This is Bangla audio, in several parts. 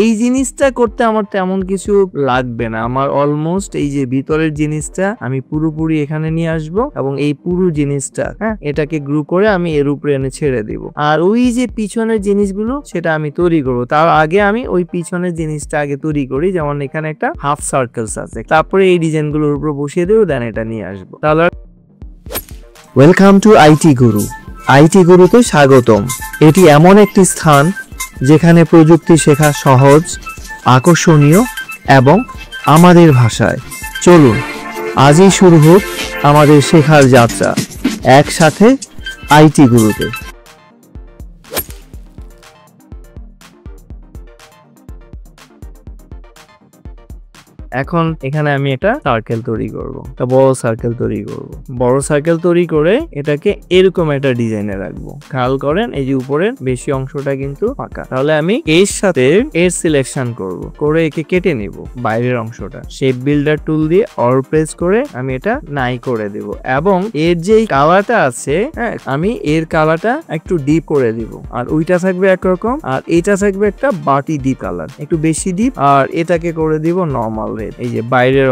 এই জিনিসটা করতে আমার তেমন কিছু লাগবে না, আমার অলমোস্ট এই যে ভিতরের জিনিসটা আমি পুরোপুরি এখানে নিয়ে আসব এবং এই পুরো জিনিসটা এটাকে গ্রুপ করে আমি এর উপরে এনে ছেড়ে দিব। আর ওই যে পিছনের জিনিসগুলো সেটা আমি তৈরি করব, তার আগে আমি ওই পিছনের জিনিসটা আগে তৈরি করি। যেমন এখানে একটা হাফ সার্কেলস আছে, তারপরে এই ডিজাইনগুলোর উপর বসিয়ে দেবো, দেন এটা নিয়ে আসবো। তাহলে welcome to IT Guru. IT গুরুতে স্বাগতম। এটি এমন একটি স্থান যেখানে প্রযুক্তি শেখা সহজ, আকর্ষণীয় এবং আমাদের ভাষায়। চলুন আজই শুরু হোক আমাদের শেখার যাত্রা একসাথে আইটি গুরুতে। এখন এখানে আমি একটা সার্কেল তৈরি করব, একটা বড় সার্কেল তৈরি করব। বড় সার্কেল তৈরি করে এটাকে এরকম একটা ডিজাইনে রাখবো। খেয়াল করেন এই যে উপরের বেশি অংশটা কিন্তু ফাঁকা, তাহলে আমি এর সাথে এর সিলেকশন করব, করে একে কেটে নিব বাইরের অংশটা। শেপ বিল্ডার টুল দিয়ে অর প্রেস করে আমি এটা নাই করে দেব এবং এর যে কালারটা আছে আমি এর কালারটা একটু ডিপ করে দিব। আর ওইটা থাকবে একরকম, আর এটা থাকবে একটা বাটি ডিপ কালার, একটু বেশি ডিপ। আর এটাকে করে দিব নরমাল রেড। এই যে বাইরের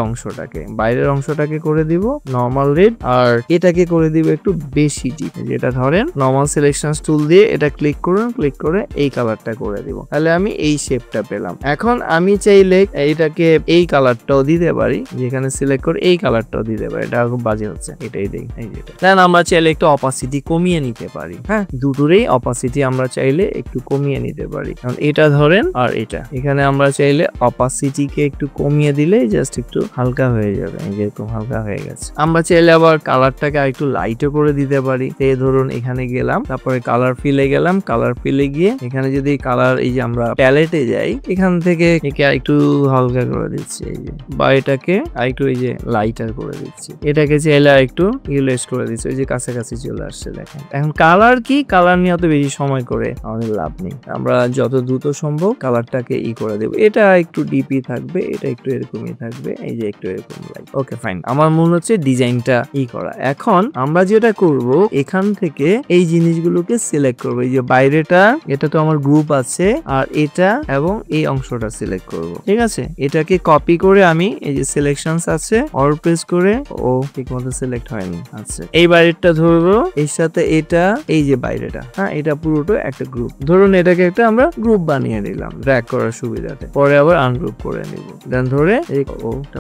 অংশটাকে করে দিব নরমাল রেড, আর এটাকে করে দিব একটু বেশি ডিপ। যেটা ধরেন নরমাল সিলেকশন টুল দিয়ে এটা ক্লিক করুন, ক্লিক করে এই কালারটা করে দিব, তাহলে আমি এই শেপটা পেলাম। এখন আমি চাইলে এইটাকে এই কালারটাও দিতে পারি, যেখানে সিলেক্ট করে এই কালারটাও দিতে পারি। এটা খুব বাজে হচ্ছে, এটাই দেই। এই যেটা দেন আমরা চাইলে একটু অপাসিটি কমিয়ে নিতে পারি। দুটোরই অপাসিটি আমরা চাইলে একটু কমিয়ে নিতে পারি। কারণ এটা ধরেন আর এটা, এখানে আমরা চাইলে অপাসিটিকে একটু কমিয়ে দিলে জাস্ট একটু হালকা হয়ে যাবে, যেরকম হালকা হয়ে গেছে। আমরা চাইলে আবার কালারটাকে আরেকটু লাইটও করে দিতে পারি। এই ধরুন এখানে গেলাম, তারপরে কালার ফিলে গেলাম, কালার ফিলে গিয়ে এখানে যদি কালার এই যে আমরা প্যালেটে যাই, এখান থেকে একে আরেকটু হালকা করে দিচ্ছি, এই যে বা এটাকে আরেকটু এই যে লাইটার করে দিচ্ছি। এটাকে চাইলে আরেকটু ইউলেস করে দিচ্ছি, ওই যে কাছাকাছি চলে আসছে দেখেন। এখন কালার কি, কালার নিয়ে অত বেশি সময় করে আমাদের লাভ নেই, আমরা যত দ্রুত সম্ভব কালারটাকে করে দেবো। এটা একটু ডিপি থাকবে, এটা একটু এরকমই থাকবে, এই যে একটু এরকম লাইক। ওকে ফাইন, আমার মনে হচ্ছে ডিজাইনটা করা। এখন আমরা যেটা করব, এখান থেকে এই জিনিসগুলোকে সিলেক্ট করব। এই যে বাইরেটা, এটা তো আমার গ্রুপ আছে, আর এটা এবং এই অংশটা সিলেক্ট করব। ঠিক আছে, এটাকে কপি করে আমি এই যে সিলেকশনস আছে অর প্রেস করে, ও ঠিকমতো সিলেক্ট হয়নি। আচ্ছা, এই বাইরেটা ধরবো, এর সাথে এটা, এই যে বাইরেটা, এটা পুরোটা একটা গ্রুপ। ধরুন এটাকে একটা আমরা গ্রুপ বানিয়ে নিলাম ড্র্যাগ করার সুবিধাতে, পরে আবার আনগ্রুপ করে নিব। দেন ধরে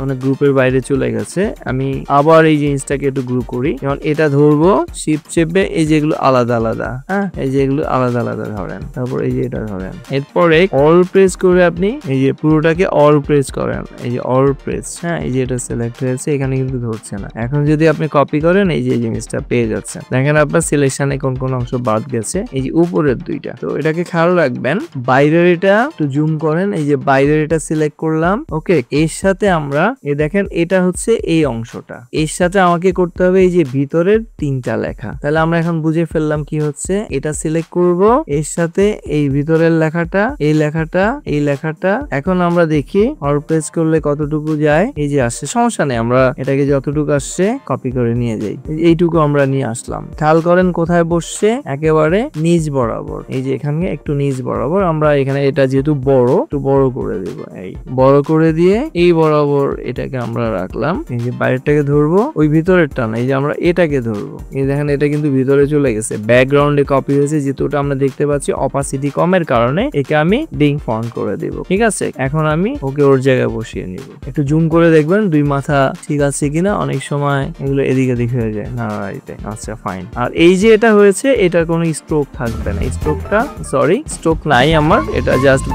মানে গ্রুপের বাইরে চলে গেছে। আমি আবার এই জিনিসটাকে একটু গ্রুপ করি, যেমন এটা ধরবো, শিফট চেপে এই যেগুলো আলাদা আলাদা, এই যেগুলো আলাদা আলাদা ধরেন, তারপর এই যে এটা ধরেন। এরপরে অল প্রেস করে আপনি এই যে পুরোটাকে অল প্রেস করেন, এই যে অল প্রেস, এই যে এটা সিলেক্ট হয়েছে, এখানে কিন্তু ধরছে না। এখন যদি আপনি কপি করেন, এই যে জিনিসটা পেয়ে যাচ্ছে। দেখেন আপনার সিলেকশনে কোন কোন অংশ বাদ গেছে, এই যে উপরের দুইটা। তো এটাকে খেয়াল রাখবেন। বাইরের এটা একটু জুম করেন, এই যে বাইরের এটা সিলেক্ট করলাম। ওকে, এর সাথে আমরা দেখেন এটা হচ্ছে এই অংশটা, এর সাথে আমাকে করতে হবে এই যে ভিতরের তিনটা লেখা। তাহলে আমরা এখন বুঝে ফেললাম কি হচ্ছে। এটা সিলেক্ট করব, এর সাথে এই ভিতরের লেখাটা, এই লেখাটা, এই লেখাটা। এখন আমরা দেখি অর প্রেস করলে কতটুকু যায়, এই যে আসছে। সমস্যা নেই, আমরা এটাকে যতটুকু আসছে কপি করে নিয়ে যাই। এইটুকু আমরা নিয়ে আসলাম। খেয়াল করেন কোথায় বসছে, একেবারে নিচ বরাবর। এই যে এখানে একটু নিচ বরাবর। আমরা এখানে এটা যেহেতু বড়, একটু বড় করে দেব। এই বড় করে দিয়ে এই বরাবর এটাকে আমরা রাখলাম। এই যে বাইরেটাকে ধরবো, ওই ভিতরেরটা না, এই যে আমরা এটাকে ধরবো। এই দেখেন এটা কিন্তু ভিতরে চলে গেছে, ব্যাকগ্রাউন্ডে কপি হয়েছে। যেহেতু ওটা আমরা দেখতে পাচ্ছি অপাসিটি কমের কারণে, একে আমি ডিং ফন্ট করে দেব। ঠিক আছে, এখন আমি ওকে ওর জায়গায় বসিয়ে নিব। একটু জুম করে দেখবেন দুই মাথা ঠিক আছে কিনা। অনেক সময় এগুলো এদিকে দিকে হয়ে যায় না। আচ্ছা ফাইন। আর এই যে এটা হয়েছে, এটার কোনো স্ট্রোক থাকবে না। স্ট্রোকটা স্ট্রোক নাই আমার, এটা জাস্ট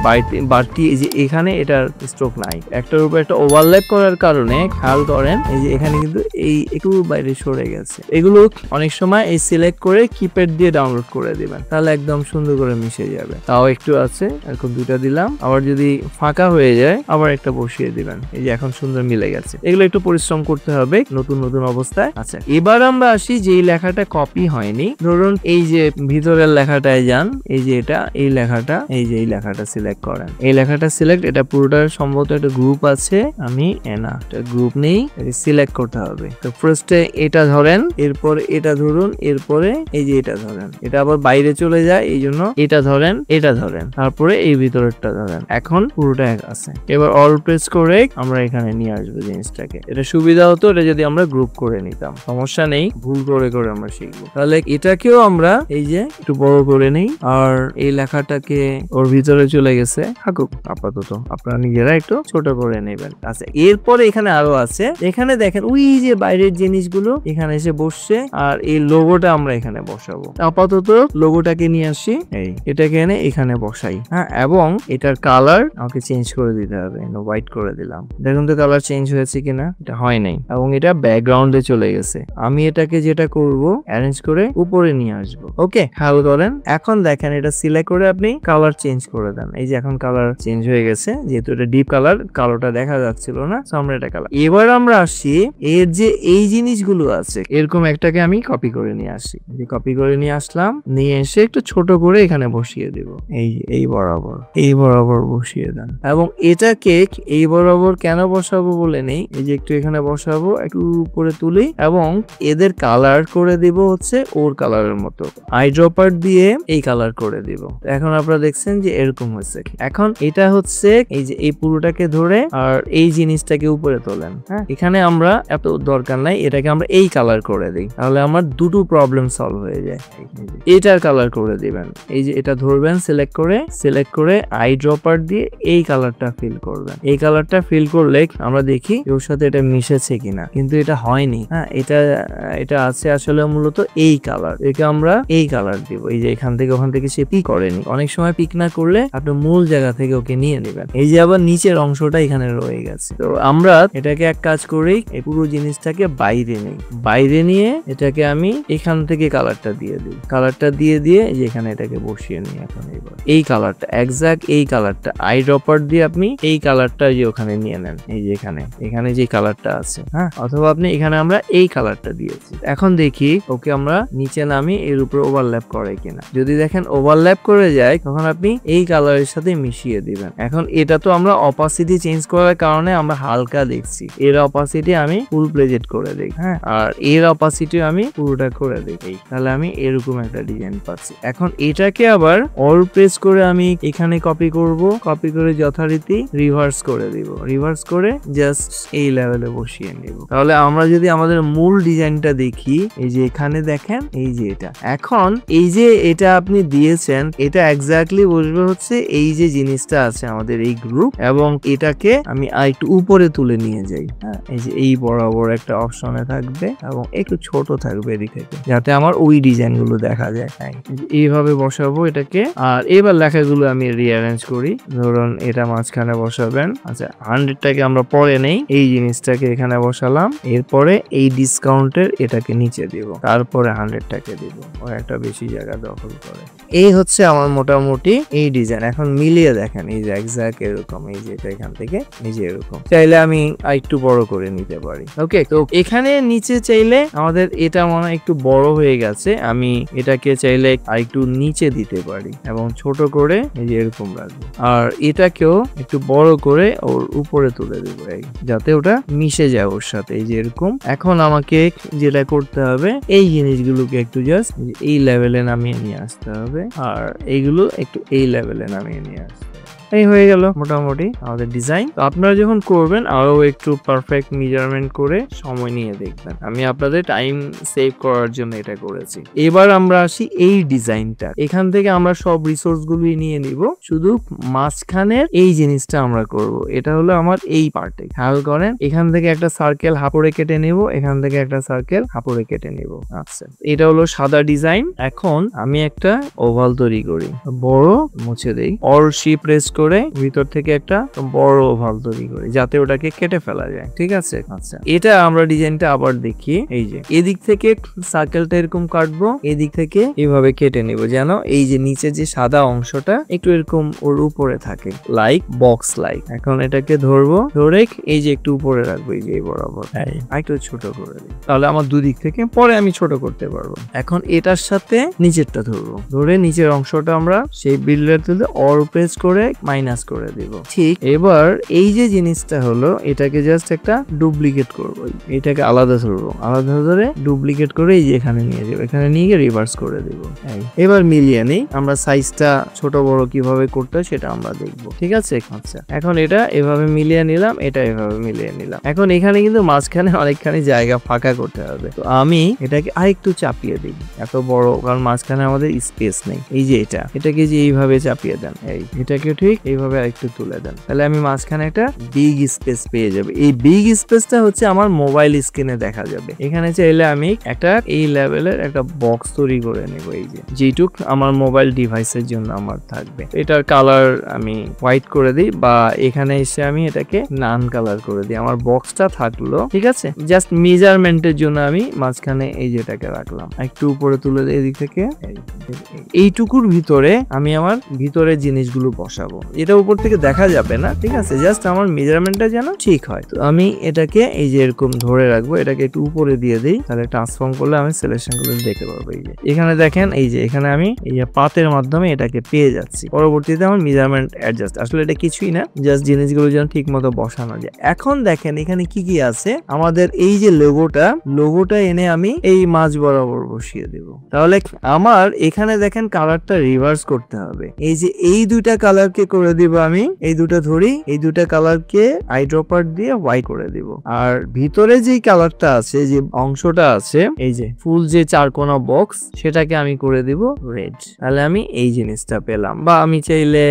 বাড়তি। এই যে এখানে এটার স্ট্রোক নাই, একটার উপর একটা ওভারল্যাপ করার কারণে খেয়াল করেন এই যে এখানে কিন্তু এই একটু বাইরে সরে গেছে। এগুলো অনেক সময় এই সিলেক্ট করে কিপ্যাড দিয়ে ডাউনলোড করে দিবেন, তাহলে একদম সুন্দর করে মিশে যাবে। তাও একটু আছে, এরকম দুইটা দিলাম। আবার যদি ফাঁকা হয়ে যায় আবার একটা বসিয়ে দিবেন। এই যে এখন সুন্দর মিলে গেছে। এগুলো একটু পরিশ্রম করতে হবে নতুন নতুন অবস্থায়। আচ্ছা, এবার আমরা আসি যে এই লেখাটা কপি হয়নি। ধরুন এই যে ভিতরের লেখাটায় যান, এই যে এটা, এই লেখাটা, এই যে এই লেখাটা সিলেক্ট করেন। এই লেখাটা সিলেক্ট, এটা পুরোটার সম্ভবত একটা গ্রুপ আছে আমি না একটা গ্রুপ নেই, সিলেক্ট করতে হবে। তো ফার্স্টে এটা ধরেন, এরপর এটা ধরুন, এরপরে এই যে এটা ধরেন, এটা আবার বাইরে চলে যায়, এই জন্য এটা ধরেন, এটা ধরেন, তারপরে এই ভিতরেরটা ধরেন। এখন পুরোটা এক আছে। এবার অল প্রেস করে আমরা এখানে নিয়ে আসবো জিনিসটাকে। এটা সুবিধা হতো এটা যদি আমরা গ্রুপ করে নিতাম, সমস্যা নেই, ভুল করে করে আমরা শিখবো। তাহলে এটাকেও আমরা এই যে একটু বড় করে নেই, আর এই লেখাটাকে ওর ভিতরে চলে গেছে, থাকুক আপাতত, আপনারা নিজেরা একটু ছোট করে নেবেন। আচ্ছা, এরপরে এখানে আরো আছে, এখানে দেখেন ওই যে বাইরের জিনিসগুলো এখানে এসে বসছে, আর এই লোগোটা আমরা এখানে বসাবো। আপাতত লোগোটাকে নিয়ে আসি, এই এটাকে এনে এখানে বসাই। হ্যাঁ, এবং এটার কালার আমাকে চেঞ্জ করে দিতে হবে। হোয়াইট করে দিলাম, দেখুন তো কালার চেঞ্জ হয়েছে কিনা। এটা হয় নাই, এবং এটা ব্যাকগ্রাউন্ডে চলে গেছে। আমি এটাকে যেটা করব, অ্যারেঞ্জ করে উপরে নিয়ে আসবো। ওকে, খেয়াল করেন। এখন দেখেন এটা সিলেক্ট করে আপনি কালার চেঞ্জ করে দেন। এই যে এখন কালার চেঞ্জ হয়ে গেছে, যেহেতু এটা ডিপ কালার, কালোটা দেখা যাচ্ছিল না, আমরা এটা কালার। এবার আমরা আসি এর যে এই জিনিসগুলো আছে, এরকম একটাকে আমি কপি করে নিয়ে আসি। কপি করে নিয়ে আসলাম, নিয়ে এসে একটু ছোট করে এখানে বসিয়ে দেব। এই বরাবর বসিয়ে দেন। এবং এটাকে এই বরাবর কেন বসাবো বলে নেই, এই যে একটু এখানে বসাবো, একটু উপরে তুলি, এবং এদের কালার করে দিব হচ্ছে ওর কালারের মতো। আই ড্রপার দিয়ে এই কালার করে দিব। এখন আপনারা দেখছেন যে এরকম হয়েছে। এখন এটা হচ্ছে এই যে এই পুরোটাকে ধরে আর এই জিনিসটাকে উপরে তোলেন। হ্যাঁ, এখানে আমরা এত দরকার নাই, এটাকে আমরা এই কালার করে দিই, তাহলে আমার দুটো প্রবলেম সলভ হয়ে যায়। এটার কালার করে দিবেন, এই যে এটা ধরবেন, সিলেক্ট করে আই ড্রপার দিয়ে এই কালারটা ফিল করবেন। এই কালারটা ফিল করলে আমরা দেখি ওর সাথে এটা মিশেছে কিনা, কিন্তু এটা হয়নি। হ্যাঁ, এটা আছে আসলে মূলত এই কালার, একে আমরা এই কালার দিব। এই যে এখান থেকে ওখান থেকে সে পিক করেনি, অনেক সময় পিক না করলে আপনি মূল জায়গা থেকে ওকে নিয়ে নেবেন। এই যে আবার নিচের অংশটা এখানে রয়ে গেছে। তো আমরা এটাকে এক কাজ করেই এই পুরো জিনিসটাকে বাইরে নিয়ে এটাকে আমি এখান থেকে কালারটা দিয়ে দিই। কালারটা দিয়ে যে এখানে এটাকে বসিয়ে নিই। এখন এবার এই কালারটা এক্সাক্ট এই কালারটা আই ড্রপার দিয়ে আপনি এই কালারটা যে ওখানে নিয়ে নেন। এই যে এখানে যে কালারটা আছে, হ্যাঁ, অথবা আপনি এখানে আমরা এই কালারটা দিয়েছি। এখন দেখি ওকে আমরা নিচে নামি এর উপর ওভারল্যাপ করে কিনা। যদি দেখেন ওভারল্যাপ করে যায়, তখন আপনি এই কালারের সাথে মিশিয়ে দিবেন। এখন এটা তো আমরা অপাসিটি চেঞ্জ করার কারণে আমরা হালকা দেখছি, এর অপাসিটি আমি ফুল প্লেজেড করে দিই। হ্যাঁ, আর এর অপাসিটি আমি পুরোটা করে দিই, তাহলে আমি এরকম একটা ডিজাইন পাচ্ছি। এখন এটাকে আবার অল প্রেস করে আমি এখানে কপি করে যথারীতি রিভার্স করে দিব। রিভার্স করে জাস্ট এই লেভেলে বসিয়ে নিব। তাহলে আমরা যদি আমাদের মূল ডিজাইনটা দেখি, এই যে এখানে দেখেন, এই যে এটা এখন এই যে এটা আপনি দিয়েছেন, এটা এক্স্যাক্টলি বসবে হচ্ছে এই যে জিনিসটা আছে আমাদের এই গ্রুপ, এবং এটাকে আমি একটু উপরে তুলে নিয়ে যাই। হ্যাঁ, এই যে এই বরাবর একটা অপশনে থাকবে এবং একটু ছোট থাকবে এদিক থেকে, যাতে আমার ওই ডিজাইন গুলো দেখা যায়। এইভাবে বসাবো এটাকে। আর এবার লেখাগুলো আমি রিঅ্যারেঞ্জ করি। ধরুন এটা মাঝখানে বসাবেন। আচ্ছা, 100টাকে আমরা পরে নেই, এই জিনিসটাকে এখানে বসালাম, এরপরে এই ডিসকাউন্টের এটাকে নিচে দিব, তারপরে 100টাকে দিব, ও একটা বেশি জায়গা দখল করে। এই হচ্ছে আমার মোটামুটি এই ডিজাইন। এখন মিলিয়ে দেখেন, এই যে এক্সাক্ট এরকম, এই যে এটা এখান থেকে এই যে এরকম। চাইলে আমি একটু বড় করে নিতে পারি। ওকে, তো এখানে নিচে চাইলে আমাদের এটা মনে হয় একটু বড় হয়ে গেছে, আমি এটাকে চাইলে আরেকটু নিচে দিতে পারি এবং ছোট করে এই যে এরকম রাখবো। আর এটাকেও একটু বড় করে ওর উপরে তুলে দেবো, যাতে ওটা মিশে যায় ওর সাথে, এই যে এরকম। এখন আমাকে যেটা করতে হবে, এই জিনিসগুলোকে একটু জাস্ট এই লেভেলে নামিয়ে নিয়ে আসতে হবে, আর এইগুলো একটু এই লেভেলে নামিয়ে নিয়ে আসতে হবে। এই হয়ে গেল মোটামুটি আমাদের ডিজাইন। তো আপনারা যখন করবেন আরো একটু পারফেক্ট মেজারমেন্ট করে সময় নিয়ে দেখবেন। আমি আপনাদের টাইম সেভ করার জন্য এটা করেছি। এবার আমরা আসি এই ডিজাইনটা। এখান থেকে আমরা সব রিসোর্স গুলি নিয়ে নিব, শুধু মাঝখানের এই জিনিসটা আমরা করব। এটা হলো আমার এই পার্টে। খেয়াল করেন, এখান থেকে একটা সার্কেল হাফড়ে কেটে নেব, এখান থেকে একটা সার্কেল হাফড়ে কেটে নেব। আচ্ছা, এটা হলো সাদা ডিজাইন। এখন আমি একটা ওভাল তৈরি করি, বড় মুছে দেই, অল শিপ প্রেস করে ভিতর থেকে একটা বড় ওভাল তৈরি করি, যাতে ওটাকে কেটে ফেলা যায়। ঠিক আছে? আচ্ছা, এটা আমরা ডিজাইনটা আবার দেখি। এই যে এদিক থেকে সার্কেলটা এরকম কাটবো, এদিক থেকে এভাবে কেটে নিব, যেন এই যে নিচে যে সাদা অংশটা একটু এরকম ওর উপরে থাকে, লাইক বক্স লাইক। এখন এটাকে ধরবো, ধরে এই যে একটু উপরে রাখবো, এই যে বরাবর একটু ছোট করে দিই, তাহলে আমার দুদিক থেকে পরে আমি ছোট করতে পারবো। এখন এটার সাথে নিচেরটা ধরবো, ধরে নিচের অংশটা আমরা সেই বিল্ডার তুলে অল প্রেস করে মাইনাস করে দিব। ঠিক এবার এই যে জিনিসটা হলো এটাকে জাস্ট একটা ডুপ্লিকেট করবো, এটাকে আলাদা ধরবো, আলাদা ধরে ডুপ্লিকেট করে এই যে এখানে নিয়ে যাবো, এখানে নিয়ে গিয়ে রিভার্স করে দিব। এবার মিলিয়ে নেই, আমরা সাইজটা ছোট বড় কিভাবে করতে হয় সেটা আমরা দেখবো। ঠিক আছে, আচ্ছা এখন এটা এভাবে মিলিয়ে নিলাম, এটা এভাবে মিলিয়ে নিলাম। এখন এখানে কিন্তু মাঝখানে অনেকখানি জায়গা ফাঁকা করতে হবে, তো আমি এটাকে আরেকটু চাপিয়ে দিই, এত বড় কারণ মাঝখানে আমাদের স্পেস নেই। এই যে এটাকে যে এইভাবে চাপিয়ে দেন, এটাকে ঠিক এইভাবে আরেকটু তুলে দেন, তাহলে আমি মাঝখানে একটা বিগ স্পেস পেয়ে যাবে। এই বিগ স্পেসটা হচ্ছে আমার মোবাইল স্ক্রিনে দেখা যাবে। এখানে চাইলে আমি একটা এই লেভেলের একটা বক্স তৈরি করে নেব, এই যে যেটুক আমার মোবাইল ডিভাইসের জন্য আমার থাকবে। এটার কালার আমি হোয়াইট করে দিই, বা এখানে এসে আমি এটাকে নান কালার করে দিই। আমার বক্সটা থাকলো, ঠিক আছে, জাস্ট মেজারমেন্টের জন্য আমি মাঝখানে এই যেটাকে রাখলাম, একটু উপরে তুলে দিই এদিক থেকে। এইটুকুর ভিতরে আমি আমার ভিতরের জিনিসগুলো বসাবো, এটা উপর থেকে দেখা যাবে না, ঠিক আছে, জাস্ট আমার মেজারমেন্টটা যেন ঠিক হয়। তো আমি এটাকে এই যে এরকম ধরে রাখবো, এটাকে একটু উপরে দিয়ে দিই, তাহলে ট্রান্সফর্ম করলে আমি সিলেকশন গুলো দেখতে পারবো। এই যে এখানে দেখেন, এই যে এখানে আমি এই যে পাতের মাধ্যমে এটাকে পেয়ে যাচ্ছি। পরবর্তীতে আমার মেজারমেন্ট অ্যাডজাস্ট, আসলে এটা কিছুই না, জাস্ট জিনিসগুলো যেন ঠিক মতো বসানো যায়। এখন দেখেন এখানে কি কি আছে, আমাদের এই যে লোগোটা এনে আমি এই মাঝ বরাবর বসিয়ে দেব। তাহলে আমার এখানে দেখেন কালারটা রিভার্স করতে হবে। এই যে এই দুইটা কালারকে করে দিব আমি, এই দুটো ধরি, এই দুইটা কালারকে আই ড্রপার দিয়ে হোয়াইট করে দিব। আর ভিতরে যে কালারটা আছে, যে অংশটা আছে, এই যে ফুল যে চারকোনা বক্স, সেটাকে আমি করে দিব রেড। তাহলে আমি এই জিনিসটা পেলাম। বা আমি চাইলে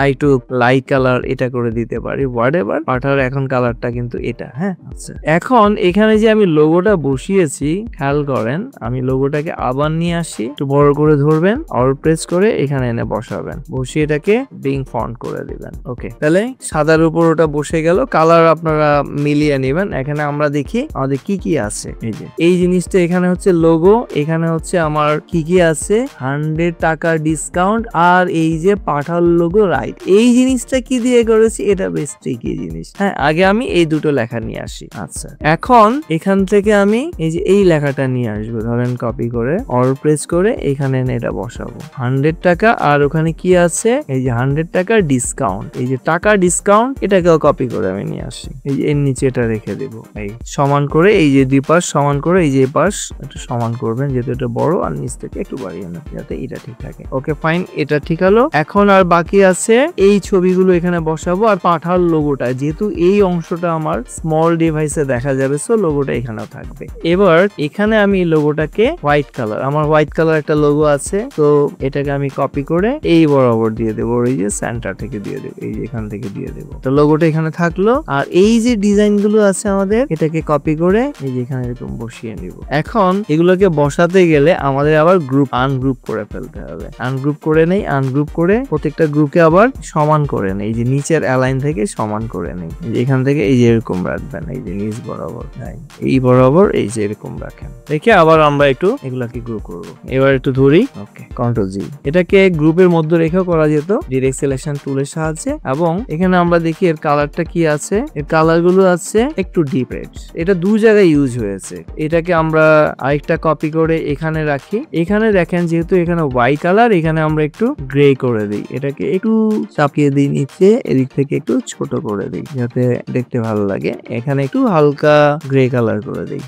আই টু লাইট কালার এটা করে দিতে পারি, হোয়াটএভার। পাঠার এখন কালারটা কিন্তু এটা। হ্যাঁ, আচ্ছা, এখন এখানে যে আমি লোগোটা বসিয়েছি, খেয়াল করেন, আমি লোগোটাকে আবার নিয়ে আসি, একটু বড় করে ধরবেন, অল প্রেস করে এখানে এনে বসাবেন, বসিয়ে এটাকে বিং ফন্ট করে দিবেন। ওকে, তাহলে সাদার উপর ওটা বসে গেল। কালার আপনারা মিলিয়ে নেবেন। এখানে আমরা দেখি আমাদের কি কি আছে। এই যে এই জিনিসটা এখানে হচ্ছে লোগো, এখানে হচ্ছে আমার কি কি আছে, 100 টাকা ডিসকাউন্ট, আর এই যে পাঠার লোগো রাইট। এই জিনিসটা কি দিয়ে করেছি, এটা বেশ ট্রিকি জিনিস। হ্যাঁ, আগে আমি এই দুটো লেখা নিয়ে আসি। আচ্ছা, এখন এখান থেকে আমি এই যে এই লেখাটা নিয়ে আসবো, ধরেন কপি করে অল প্রেস করে এখানে এনে এটা বসাবো, 100 টাকা, আর ওখানে কি আছে, এই যে 100 টাকা ডিসকাউন্ট, এই যে টাকা ডিসকাউন্ট, এটাকেও কপি করে আমি নিয়ে আসি, এই যে এর নিচে এটা রেখে দেবো। এই সমান করে এই যে দুই পাশ সমান করে, এই যে পাশ একটু সমান করবেন, যেহেতু এটা বড়, আর নিচ থেকে একটু বাড়িয়ে না, যাতে এটা ঠিক থাকে। ওকে ফাইন, এটা ঠিক হলো। এখন আর বাকি আছে এই ছবিগুলো এখানে বসাবো, আর পাঠার লোগোটা, যেহেতু এই অংশটা আমার স্মল ডিভাইসে দেখা যাবে, সো লোগোটা এখানেও থাকবে। এবার এখানে আমি লোগোটাকে হোয়াইট কালার, আমার হোয়াইট কালার একটা লোগো আছে, তো এটাকে আমি কপি করে এই বরাবর দিয়ে দেবো, এই যে সেন্টার থেকে দিয়ে দেবো, এই যে এখান থেকে দিয়ে দেবো, তো লোগোটা এখানে থাকলো। আর এই যে ডিজাইন গুলো আছে আমাদের, এটাকে কপি করে এই যে এখানে এরকম বসিয়ে নিব। এখন এগুলোকে বসাতে গেলে আমাদের আবার গ্রুপ আনগ্রুপ করে ফেলতে হবে। আনগ্রুপ করে নেই, আনগ্রুপ করে প্রত্যেকটা গ্রুপকে আবার সমান করে নেই, এই যে নিচের অ্যালাইন থেকে সমান করে নেই, এখান থেকে এই যে এরকম রাখবেন, এই যে নিচ বরাবর, এই বরাবর এই যে এরকম রাখেন, দেখে আবার আমরা একটু এগুলাকে গ্রুপ করব। এবার একটু ধরি, ওকে, কন্ট্রোল জি। এটাকে গ্রুপের মধ্যে রেখেও করা যেত ডিরেক্ট সিলেকশন টুলের সাহায্যে। এবং এখানে আমরা দেখি এর কালারটা কি আছে, এর কালার গুলো আছে একটু ডিপ রেড, এটা দু জায়গায় ইউজ হয়েছে। এটাকে আমরা আরেকটা কপি করে এখানে রাখি। এখানে দেখেন যেহেতু এখানে হোয়াইট কালার, এখানে আমরা একটু গ্রে করে দিই, এটাকে একটু চাপিয়ে দিই নিচে, এদিক থেকে একটু ছোট করে দিই যাতে দেখতে ভালো লাগে। এখানে একটু হালকা গ্রে কালার করে দিই।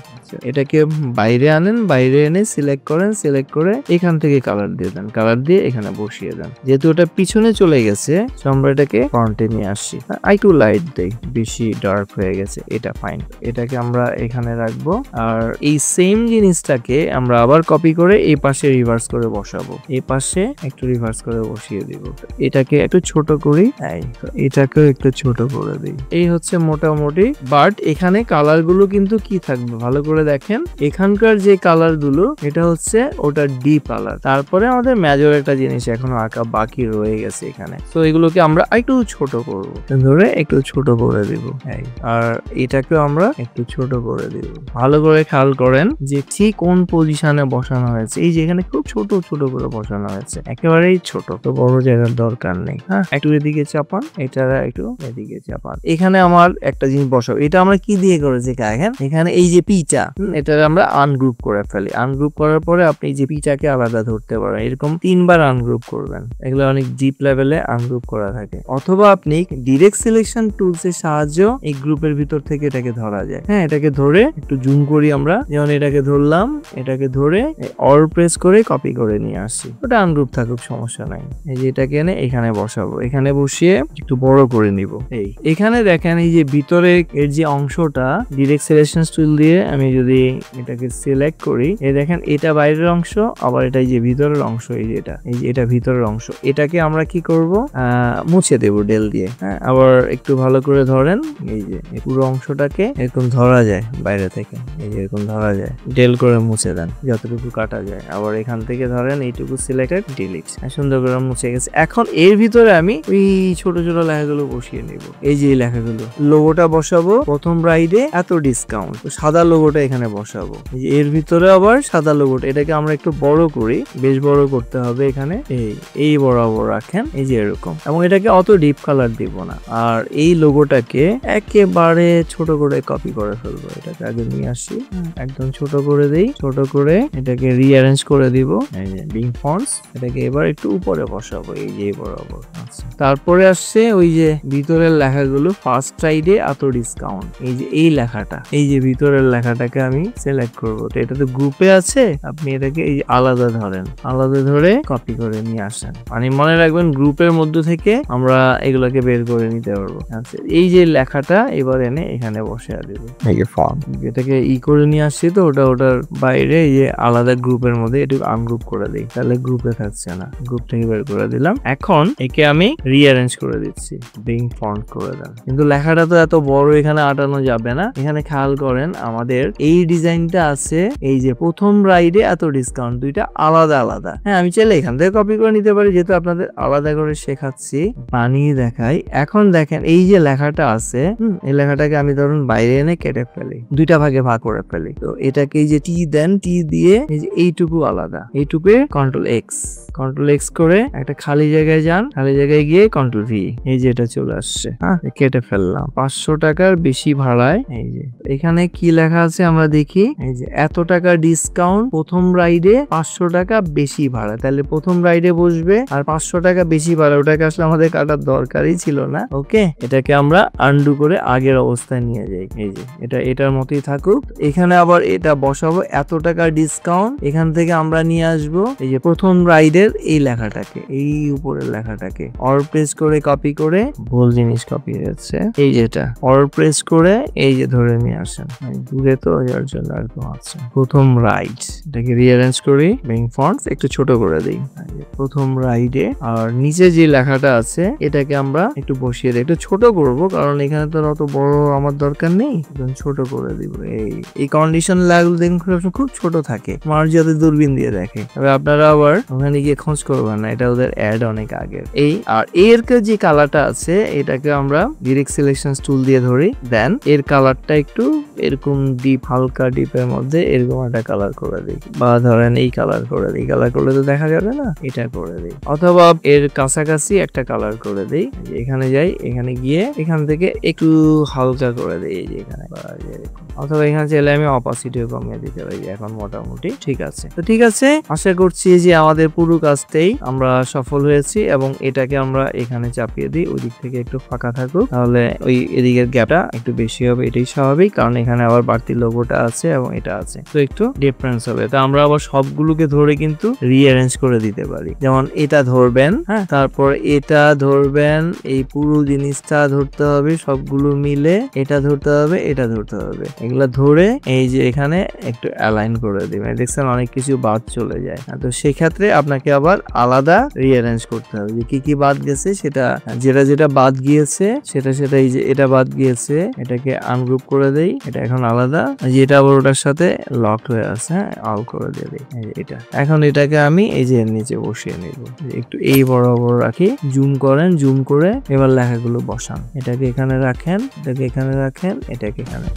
এটাকে বাইরে আনেন, বাইরে এনে সিলেক্ট করেন, সিলেক্ট করে এখান থেকে কালার দিয়ে দেন, কালার দিয়ে এখানে বসিয়ে দেন। যেহেতু ওটা পিছনে চলে গেছে, আমরা এটাকে ফ্রন্টে নিয়ে আসছি, আইটু লাইট দেই, বেশি ডার্ক হয়ে গেছে, এটা ফাইন। এটাকে আমরা এখানে রাখবো, আর এই সেম জিনিসটাকে আমরা আবার কপি করে এই পাশে রিভার্স করে বসাবো, এই পাশে একটু রিভার্স করে বসিয়ে দিব। এটাকে একটু ছোট করি, এটাকেও একটু ছোট করে দিই। এই হচ্ছে মোটামুটি। বাট এখানে কালার গুলো কিন্তু কি থাকবে ভালো করে দেখেন, এখানকার যে কালার গুলো এটা হচ্ছে ওটা ডিপ কালার। তারপরে আমাদের মেজর একটা জিনিস এখনো আঁকা বাকি রয়ে গেছে এখানে, তো এগুলোকে আমরা একটু ছোট করব, ধরে একটু ছোট করে দিব। আর এটাকেও আমরা একটু ছোট করে দিব। ভালো করে খেয়াল করেন যে ঠিক কোন পজিশনে বসানো হয়েছে। এই যে এখানে খুব ছোট ছোট করে বসানো হয়েছে, একেবারেই ছোট, তো বড় জায়গার দরকার নেই। হ্যাঁ, একটু এদিকে চাপান, এটা একটু এদিকে চাপান। এখানে আমার একটা জিনিস বসাবো, এটা আমরা কি দিয়ে করেছি দেখেন, এখানে এই যে পিটা, এটা আমরা আনগ্রুপ করে ফেলি। আনগ্রুপ করার পরে আপনি এই যে পিটাকে আলাদা ধরতে পারেন, এরকম 3 বার আনগ্রুপ করবেন। এগুলো অনেক ডিপ লেভেলে আনগ্রুপ করা থাকে, অথবা আপনি ডিরেক্ট সিলেকশন টুলস এর সাহায্যে এই গ্রুপের ভিতর থেকে এটাকে ধরা যায়। হ্যাঁ, এটাকে ধরে একটু জুম করি আমরা, যেমন এটাকে ধরলাম, এটাকে ধরে অল প্রেস করে কপি করে নিয়ে আসছি, ওটা আনগ্রুপ থাকুক সমস্যা নাই। এই যে এটাকে এনে এখানে বসাবো, এখানে বসিয়ে একটু বড় করে নিব। এখানে দেখেন এই যে ভিতরে এর যে অংশটা ডিরেক্ট সিলেকশন টুল দিয়ে আমি যদি এটাকে সিলেক্ট করি, এই দেখেন এটা বাইরের অংশ, আবার এটা এই যে ভিতরের অংশ, এই যে এটা ভিতরের অংশ, এটাকে আমরা কি করব মুছে দেব ডেল দিয়ে। হ্যাঁ, আবার একটু ভালো করে ধরেন, এই যে পুরো অংশটাকে এরকম ধরা যায় বাইরে থেকে, এই যে এরকম ধরা যায়, ডেল করে মুছে দেন যতটুকু কাটা যায়। আবার এখান থেকে ধরেন এইটুকু সিলেক্টেড, ডিলিট, সুন্দর করে মুছে গেছে। এখন এর ভিতরে আমি ওই ছোট ছোট লেখাগুলো বসিয়ে নিব। এই যে লেখাগুলো, লোগোটা বসাবো প্রথম রাইডে এত ডিসকাউন্ট, সাদা লোগোটা এখানে বসাবো। এর ভিতরে আবার সাদা লোগোটা, এটাকে আমরা একটু বড় করি, বেশ বড় করতে হবে। এখানে এই বরাবর রাখেন, এই যে এরকম, এবং এটাকে অত ডিপ কালার দিব না। আর এই লোগোটাকে একেবারে ছোট করে কপি করে ফেলবো। এটাকে আগে নিয়ে আসি, একদম ছোট করে দেই, ছোট করে এটাকে রিঅ্যারেঞ্জ করে দিব। এই যে বিং ফন্টস, এটাকে এবার একটু উপরে বসাবো, এই যে বরাবর। আচ্ছা, তারপরে আসছে ওই যে ভিতরের লেখাগুলো, ফার্স্ট রাইডে এত ডিসকাউন্ট, এই যে এই লেখাটা, এই যে ভিতরের লেখাটাকে আমি সিলেক্ট করব। তো এটা তো গ্রুপে আছে, আপনি এটাকে এই আলাদা ধরেন, আলাদা ধরে কপি করে নিয়ে আসেন। মানে মনে রাখবেন গ্রুপের মধ্যে থেকে আমরা এগুলোকে বের করে নিতে পারবো। আচ্ছা, এই যে লেখাটা এবার এনে এখানে বসে দেব, এটাকে করে নিয়ে আসছি, তো ওটার বাইরে এই যে আলাদা গ্রুপের মধ্যে একটু আনগ্রুপ করে দিই, তাহলে গ্রুপে থাকছে না, গ্রুপ থেকে বের করে দিলাম। এখন একে আমি রিঅ্যারেঞ্জ করে দিচ্ছি, বিং ফন্ট করে দেন। কিন্তু লেখাটা তো এত বড় এখানে আটানো যাবে না। এখানে খেয়াল করেন আমাদের এই ডিজাইনটা আছে, এই যে প্রথম রাইডে এত ডিসকাউন্ট, দুইটা আলাদা আলাদা। হ্যাঁ, আমি চাইলে এখান থেকে কপি করে নিতে পারি, যেহেতু আপনাদের আলাদা করে শেখাচ্ছি, বানিয়ে দেখাই। এখন দেখেন এই যে লেখাটা আছে, এই লেখাটাকে আমি ধরুন বাইরে এনে কেটে ফেলি, দুইটা ভাগে ভাগ করে ফেলি। তো এটাকে এই যে টি দেন, টি দিয়ে এই যে এইটুকু আলাদা, এইটুকু কন্ট্রোল এক্স করে একটা খালি জায়গায় যান, খালি জায়গায় গিয়ে কন্ট্রোল ভি, এই যে এটা চলে আসছে। হ্যাঁ, কেটে ফেললাম। 500 টাকার বেশি ভাড়ায়, এই যে এখানে কি লেখা আছে আমরা দেখি, এই যে এত টাকা ডিসকাউন্ট, প্রথম রাইডে 500 টাকা বেশি ভাড়া, তাহলে প্রথম রাইডে বসবে আর 500 টাকা বেশি ভাড়া, ওটাকে আসলে আমাদের কাটার দরকারই ছিল না। ওকে, এটাকে আমরা আনডু করে আগের অবস্থায় নিয়ে যাই। এই যে এটার মতোই থাকুক। এখানে আবার এটা বসাবো, এত টাকা ডিসকাউন্ট, এখান থেকে আমরা নিয়ে আসবো এই যে প্রথম রাইডের এই লেখাটাকে, এই উপরের লেখাটাকে অর প্রেস করে কপি করে, ভুল জিনিস কপি হচ্ছে, এই যেটা অর প্রেস করে এই যে ধরে নিয়ে আসেন, দূরে তো যার জন্য এরকম আছে। প্রথম রাইড, এটাকে রিঅ্যারেঞ্জ করি, বিং ফন্টস একটু ছোট করে দিই, প্রথম রাইডে। আর নিচে যে লেখাটা আছে এটাকে আমরা একটু বসিয়ে দিই, একটু ছোট করব, কারণ এখানে তো অত বড় আমার দরকার নেই, ছোট করে দিব। এই কন্ডিশন লাগলো দেখুন খুব ছোট থাকে, মানুষ যাতে দূরবীন দিয়ে দেখে। তবে আপনারা আবার ওখানে গিয়ে খোঁজ করবেন না, এটা ওদের অ্যাড অনেক আগের। আর এর যে কালারটা আছে এটাকে আমরা ডিরেক্ট সিলেকশন টুল দিয়ে ধরি, দেন এর কালারটা একটু এরকম ডিপ, হালকা ডিপের মধ্যে এরকম একটা কালার করে দিই, বা ধরেন এই কালার করে দিই। কালার করলে তো দেখা যাবে না, এটা করে দিই। অথবা এর কাছাকাছি একটা কালার করে দিই, এখানে যাই, এখানে গিয়ে এখান থেকে একটু হালকা করে দিই, এই যে এখানে। অথবা এখানে চাইলে আমি অপাসিটিও কমিয়ে দিতে পারি। এখন মোটামুটি ঠিক আছে। তো ঠিক আছে, আশা করছি যে আমাদের পুরো কাজটাই আমরা সফল হয়েছি, এবং এটাকে আমরা এখানে চাপিয়ে দিই, ওই দিক থেকে একটু ফাঁকা থাকুক, তাহলে ওই এদিকের গ্যাপটা একটু বেশি হবে, এটাই স্বাভাবিক, কারণ এখানে আবার বাড়তি লোগোটা আছে এবং এটা আছে, তো একটু ডিফারেন্স হবে। তো আমরা আবার সবগুলোকে ধরে কিন্তু রিঅ্যারেঞ্জ করে দিতে পারি। যেমন এটা ধরবেন, হ্যাঁ, তারপর এটা ধরবেন, এই পুরো জিনিসটা ধরতে হবে, সবগুলো মিলে এটা ধরতে হবে, এটা ধরতে হবে, এগুলা ধরে এই যে এখানে একটু অ্যালাইন করে দিবেন। দেখছেন অনেক কিছু বাদ চলে যায়। তো সেক্ষেত্রে আপনাকে আবার আলাদা রিঅ্যারেঞ্জ করতে হবে, যে কি কি বাদ গেছে, সেটা যেটা বাদ গিয়েছে সেটা এই যে এটা বাদ গিয়েছে, এটাকে আনগ্রুপ করে দেই, এটা এখন আলাদা, যেটা আবার ওটার সাথে লক হয়ে আছে, হ্যাঁ, অল করে দিয়ে দেই। এটা এখন এটাকে আমি এই যে নিচে বসিয়ে নেব, একটু এই বরাবর রাখি, জুম করেন, জুম করে এবার লেখাগুলো বসান, এটাকে এখানে রাখেন, এটাকে এখানে রাখেন, এটাকে এখানে।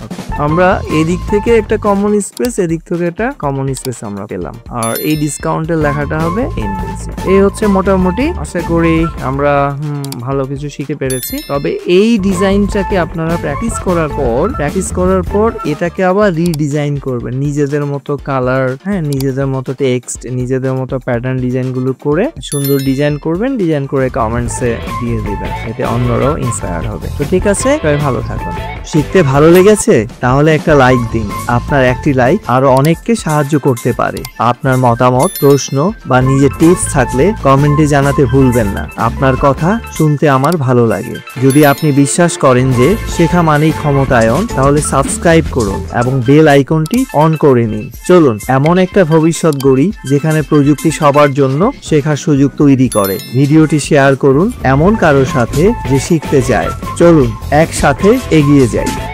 আমরা এদিক থেকে একটা কমন স্পেস, এদিক থেকে একটা কমন স্পেস আমরা পেলাম, আর এই ডিসকাউন্টের লেখাটা হবে এনডিসি। এই হচ্ছে মোটামুটি, আশা করি আমরা ভালো কিছু শিখে পেরেছি। তবে এই ডিজাইনটাকে আপনারা প্র্যাকটিস করার পর এটাকে আবার রিডিজাইন করবেন নিজেদের মতো কালার, হ্যাঁ, নিজেদের মতো টেক্সট, নিজেদের মতো প্যাটার্ন ডিজাইন গুলো করে সুন্দর ডিজাইন করবেন, ডিজাইন করে কমেন্টসে দিয়ে দিবেন, এতে অন্যরাও ইন্সপায়ার হবে। তো ঠিক আছে, সবাই ভালো থাকুন। শিখতে ভালো লেগেছে? তাহলে একটা লাইক দিন। আপনার একটি লাইক আরো অনেককে সাহায্য করতে পারে। আপনার মতামত, প্রশ্ন বা নিজের টিপস থাকলে কমেন্টে জানাতে ভুলবেন না। আপনার কথা শুনতে আমার ভালো লাগে। যদি আপনি বিশ্বাস করেন যে শেখা মানেই ক্ষমতায়ন, তাহলে সাবস্ক্রাইব করুন এবং বেল আইকনটি অন করে নিন। চলুন এমন একটা ভবিষ্যৎ গড়ি যেখানে প্রযুক্তি সবার জন্য শেখার সুযোগ তৈরি করে। ভিডিওটি শেয়ার করুন এমন কারোর সাথে যে শিখতে চায়। চলুন একসাথে এগিয়ে যাই।